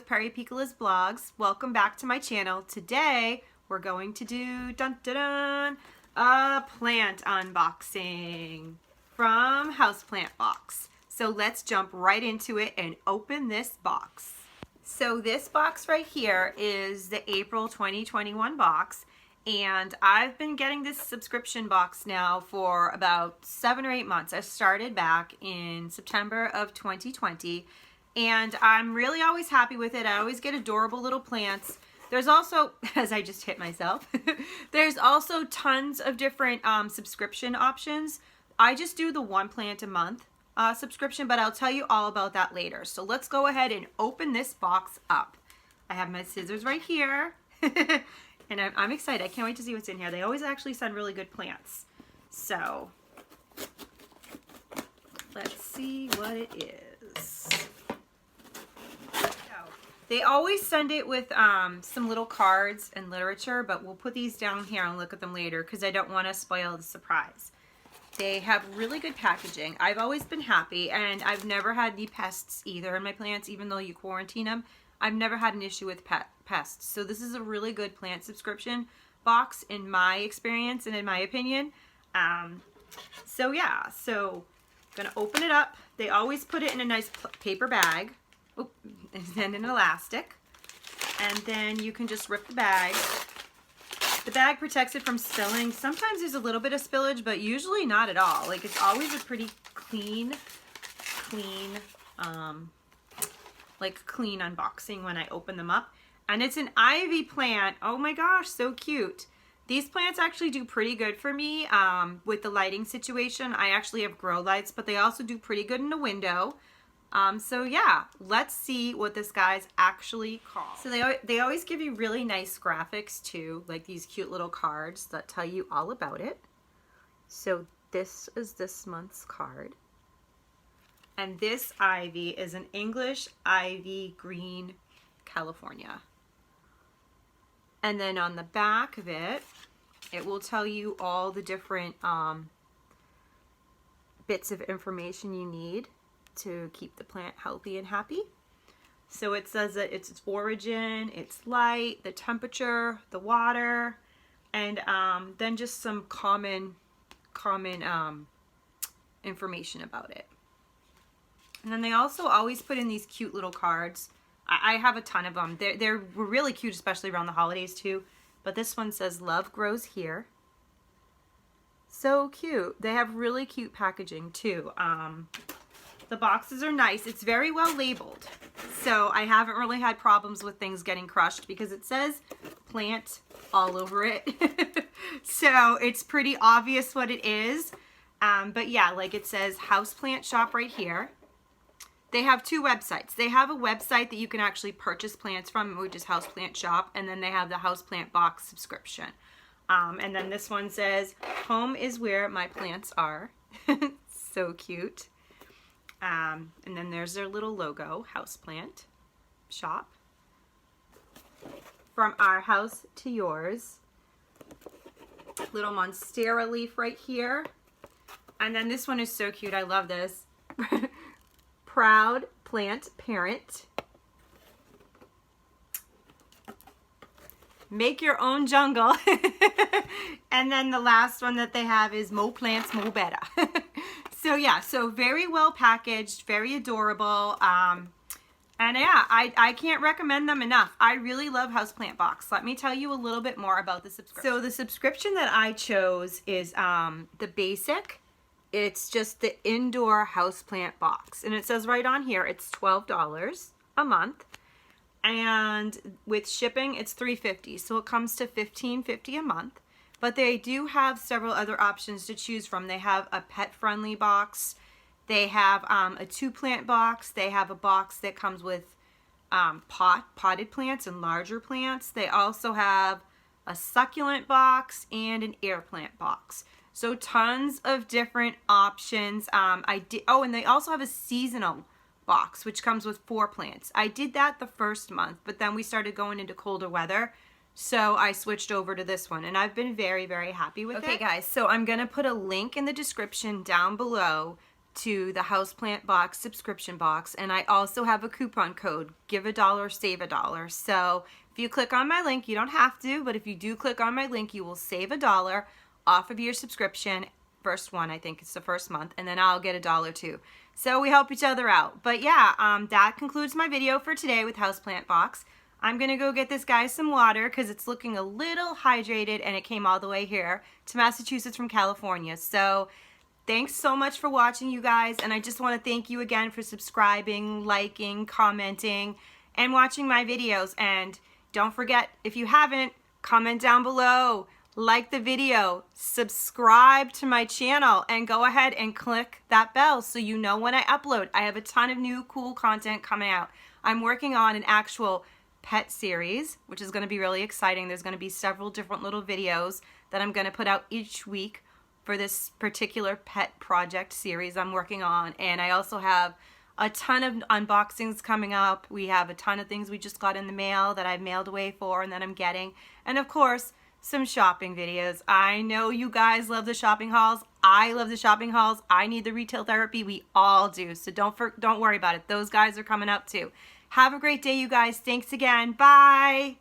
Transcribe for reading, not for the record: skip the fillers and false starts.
with Perry Piccola's Blogs. Welcome back to my channel. Today we're going to do a plant unboxing from Houseplant Box. So let's jump right into it and open this box. So this box right here is the April 2021 box, and I've been getting this subscription box now for about 7 or 8 months. I started back in September of 2020, and I'm really always happy with it. I always get adorable little plants. There's also, as I just hit myself, there's also tons of different subscription options. I just do the 1 plant a month subscription, but I'll tell you all about that later. So let's go ahead and open this box up. I have my scissors right here, and I'm excited. I can't wait to see what's in here. They always actually send really good plants. So let's see what it is. They always send it with some little cards and literature, but we'll put these down here and look at them later because I don't want to spoil the surprise. They have really good packaging. I've always been happy, and I've never had any pests either in my plants, even though you quarantine them. I've never had an issue with pests. So this is a really good plant subscription box in my experience and in my opinion. So yeah, so I'm gonna open it up. They always put it in a nice paper bag. Oop, and then an elastic, and then you can just rip the bag. The bag protects it from spilling. Sometimes there's a little bit of spillage, but usually not at all. Like, it's always a pretty clean unboxing when I open them up. And it's an ivy plant. Oh my gosh, so cute. These plants actually do pretty good for me with the lighting situation. I actually have grow lights, but they also do pretty good in the window. So yeah, let's see what this guy's actually called. So they always give you really nice graphics too, like these cute little cards that tell you all about it. So this is this month's card. And this ivy is an English ivy green, California. And then on the back of it, it will tell you all the different bits of information you need to keep the plant healthy and happy. So it says that it's its origin, its light, the temperature, the water, and then just some common information about it. And then they also always put in these cute little cards. I have a ton of them. They're really cute, especially around the holidays too. But this one says, "Love grows here." So cute. They have really cute packaging too. The boxes are nice. It's very well labeled. So I haven't really had problems with things getting crushed because it says plant all over it. So it's pretty obvious what it is. But yeah, like it says Houseplant Shop right here. They have 2 websites. They have a website that you can actually purchase plants from, which is Houseplant Shop, and then they have the Houseplant Box subscription. And then this one says, "Home is where my plants are." So cute. And then there's their little logo, Houseplant Shop. From our house to yours. Little monstera leaf right here. And then this one is so cute. I love this. Proud plant parent. Make your own jungle. And then the last one that they have is "Mo plants, mo better." So yeah, so very well packaged, very adorable. And yeah, I can't recommend them enough. I really love Houseplant Box. Let me tell you a little bit more about the subscription. So the subscription that I chose is the basic. It's just the indoor houseplant box. And it says right on here, it's $12 a month. And with shipping, it's $3.50. So it comes to $15.50 a month. But they do have several other options to choose from. They have a pet-friendly box. They have a 2-plant box. They have a box that comes with potted plants and larger plants. They also have a succulent box and an air plant box. So tons of different options. And they also have a seasonal box, which comes with 4 plants. I did that the first month, but then we started going into colder weather. So I switched over to this one, and I've been very, very happy with it. Okay, guys, so I'm going to put a link in the description down below to the Houseplant Box subscription box, and I also have a coupon code, give $1, save $1. So if you click on my link, you don't have to, but if you do click on my link, you will save $1 off of your subscription. First one, I think it's the first month, and then I'll get $1 too. So we help each other out. But yeah, that concludes my video for today with Houseplant Box. I'm gonna go get this guy some water because it's looking a little hydrated, and it came all the way here to Massachusetts from California. So thanks so much for watching, you guys, and I just want to thank you again for subscribing, liking, commenting, and watching my videos. And don't forget, if you haven't, comment down below, like the video, subscribe to my channel, and go ahead and click that bell so you know when I upload. I have a ton of new cool content coming out. I'm working on an actual pet series, which is going to be really exciting. There's going to be several different little videos that I'm going to put out each week for this particular pet project series I'm working on. And I also have a ton of unboxings coming up. We have a ton of things we just got in the mail that I've mailed away for and that I'm getting. And of course, some shopping videos. I know you guys love the shopping hauls. I love the shopping hauls. I need the retail therapy. We all do. So don't worry about it. Those guys are coming up too. Have a great day, you guys. Thanks again. Bye.